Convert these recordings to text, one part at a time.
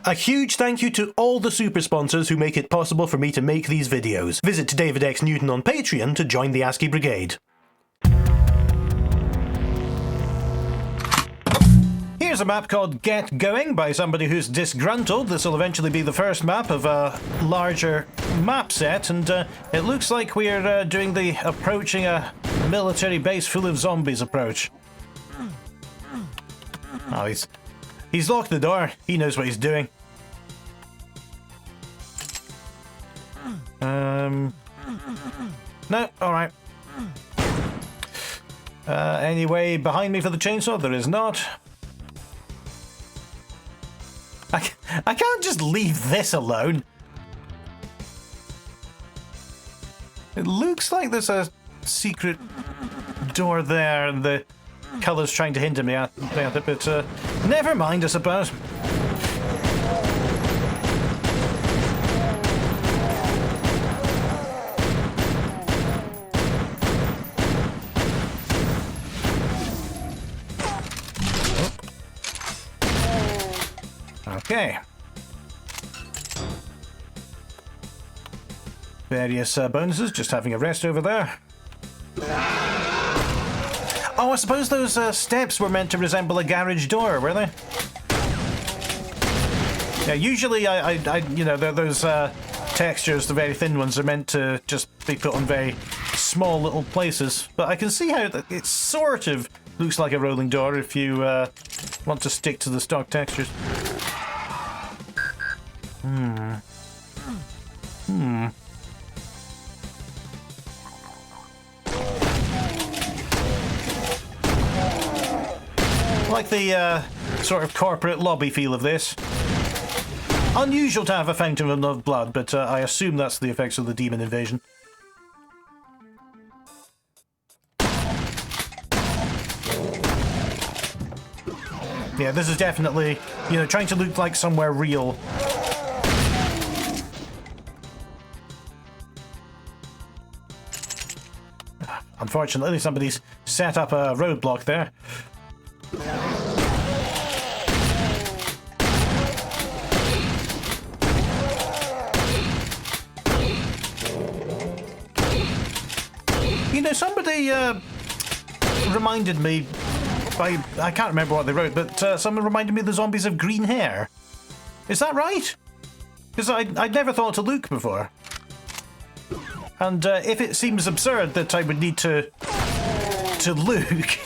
A huge thank you to all the super sponsors who make it possible for me to make these videos. Visit David X Newton on Patreon to join the ASCII Brigade. Here's a map called Get Going by somebody who's disgruntled. This will eventually be the first map of a larger map set, and it looks like we're doing the approaching a military base full of zombies approach. Oh, he's locked the door. He knows what he's doing. No, alright. Anyway, behind me for the chainsaw? There is not. I can't just leave this alone. It looks like there's a secret door there, and the colour's trying to hinder me at it, but never mind, I suppose. Okay. Various bonuses, just having a rest over there. Oh, I suppose those steps were meant to resemble a garage door, were they? Yeah, usually you know, those textures, the very thin ones, are meant to just be put on very small little places. But I can see how it sort of looks like a rolling door if you want to stick to the stock textures. Like the sort of corporate lobby feel of this. Unusual to have a fountain of blood, but I assume that's the effects of the demon invasion. Yeah, this is definitely, you know, trying to look like somewhere real. Unfortunately, somebody's set up a roadblock there. You know, somebody reminded me, I can't remember what they wrote, but someone reminded me of the zombies of green hair. Is that right? Because I'd never thought to look before. And if it seems absurd that I would need to look,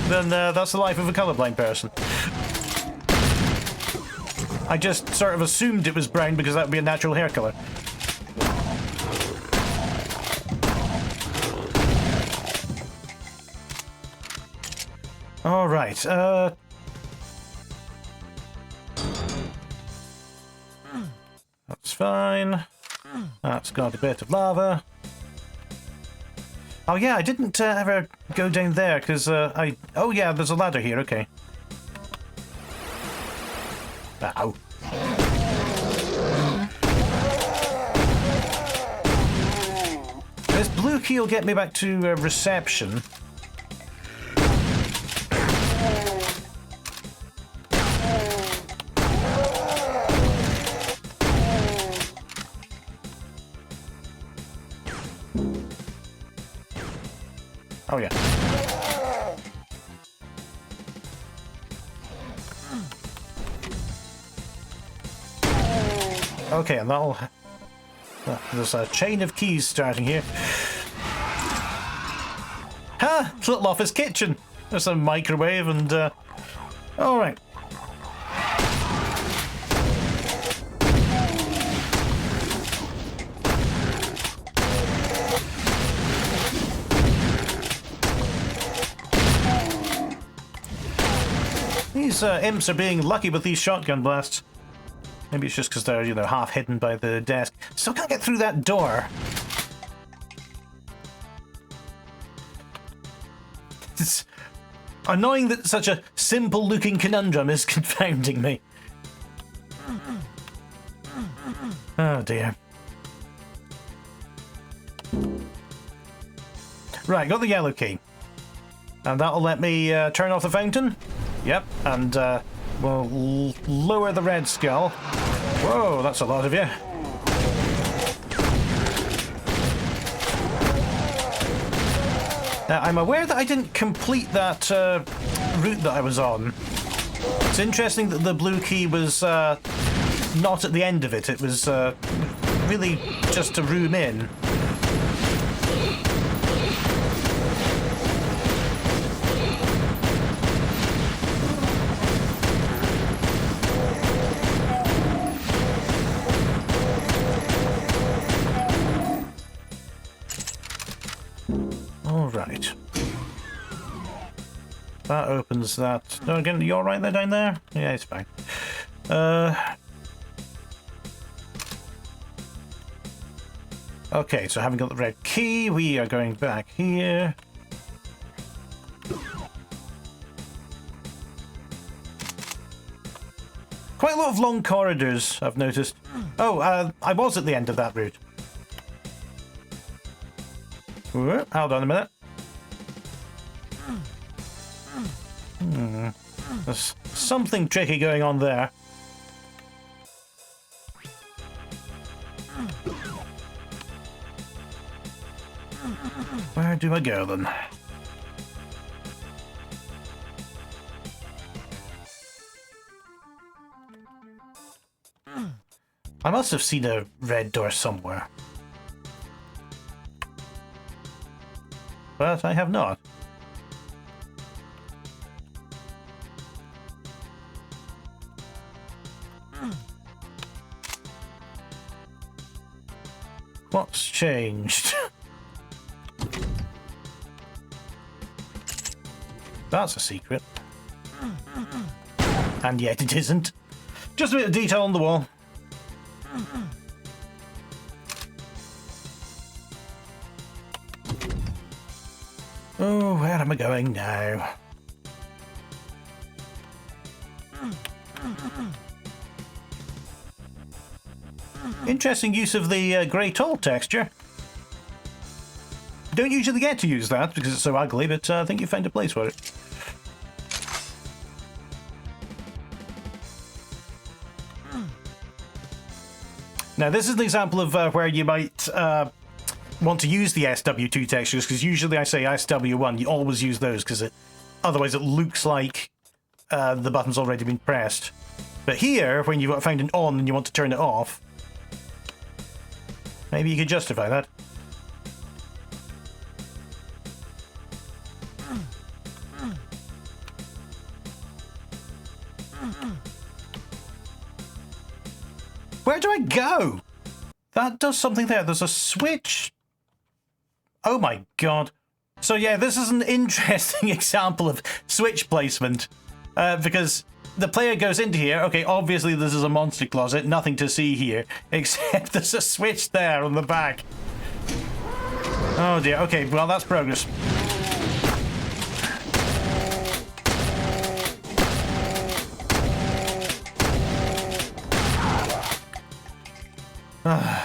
then that's the life of a colourblind person. I just sort of assumed it was brown because that would be a natural hair colour. Alright, that's fine. That's got a bit of lava. Oh yeah, I didn't ever go down there because oh yeah, there's a ladder here, okay. Ow. This blue key will get me back to reception. Oh yeah. Okay, and that'll... there's a chain of keys starting here. Ha! Little office kitchen! There's a microwave and... alright. These imps are being lucky with these shotgun blasts. Maybe it's just because they're, you know, half hidden by the desk. Still can't get through that door. It's annoying that such a simple-looking conundrum is confounding me. Oh dear. Right, got the yellow key. And that'll let me turn off the fountain. Yep, and We'll lower the red skull. Whoa, that's a lot of you. Now, I'm aware that I didn't complete that route that I was on. It's interesting that the blue key was not at the end of it. It was really just a room in. Right. That opens that. No, again, you're right there down there? Yeah, it's fine. Okay, so having got the red key, we are going back here. Quite a lot of long corridors, I've noticed. Oh, I was at the end of that route. Hold on a minute. There's something tricky going on there. Where do I go then? I must have seen a red door somewhere. But I have not. What's changed? That's a secret. And yet it isn't. Just a bit of detail on the wall. Oh, where am I going now? Interesting use of the grey tile texture. Don't usually get to use that because it's so ugly, but I think you found a place for it. Now, this is an example of where you might want to use the SW2 textures, because usually I say SW1, you always use those, because otherwise it looks like the button's already been pressed. But here, when you've found an on and you want to turn it off, maybe you could justify that. Where do I go? That does something there. There's a switch. Oh my god. So yeah, this is an interesting example of switch placement. Because the player goes into here. Okay, obviously this is a monster closet. Nothing to see here. Except there's a switch there on the back. Oh dear. Okay, well that's progress. Oh.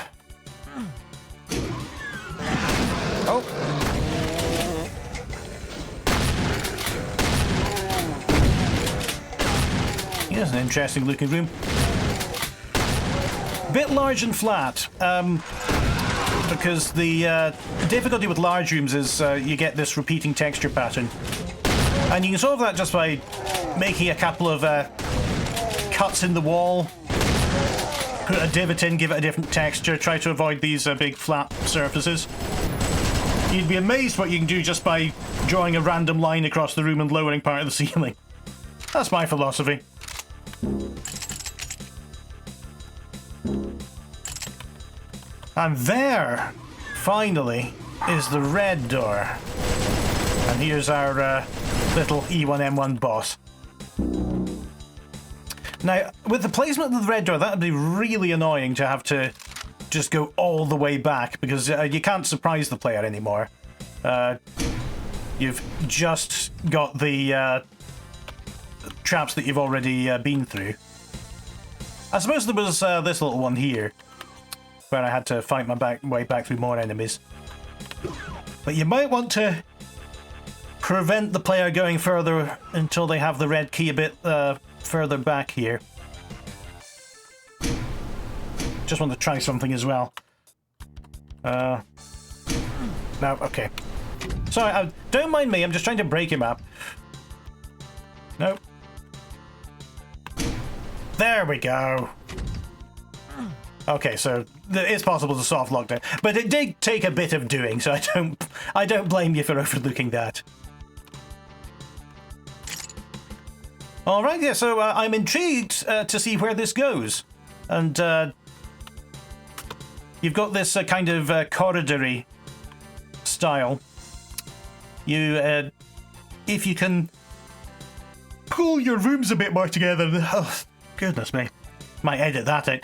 Here's an interesting looking room. Bit large and flat. Because the difficulty with large rooms is you get this repeating texture pattern. And you can solve that just by making a couple of cuts in the wall. Put a divot in, give it a different texture, try to avoid these big flat surfaces. You'd be amazed what you can do just by drawing a random line across the room and lowering part of the ceiling. That's my philosophy. And there, finally, is the red door. And here's our little E1M1 boss. Now, with the placement of the red door, that would be really annoying to have to just go all the way back, because you can't surprise the player anymore. You've just got the traps that you've already been through. I suppose there was this little one here, where I had to fight my way back through more enemies. But you might want to prevent the player going further until they have the red key a bit further back here. Just want to try something as well. No, okay. Sorry, don't mind me, I'm just trying to break him up. Nope. There we go. Okay, so it's possible to soft lock down, but it did take a bit of doing, so I don't blame you for overlooking that. All right, yeah. So I'm intrigued to see where this goes, and you've got this kind of corridory style. You, if you can pull your rooms a bit more together. Oh, goodness me. Might edit that out.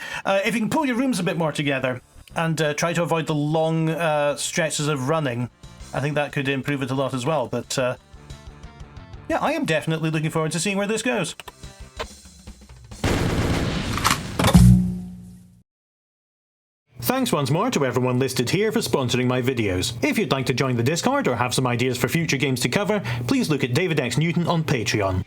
If you can pull your rooms a bit more together and try to avoid the long stretches of running, I think that could improve it a lot as well. But yeah, I am definitely looking forward to seeing where this goes. Thanks once more to everyone listed here for sponsoring my videos. If you'd like to join the Discord or have some ideas for future games to cover, please look at David X Newton on Patreon.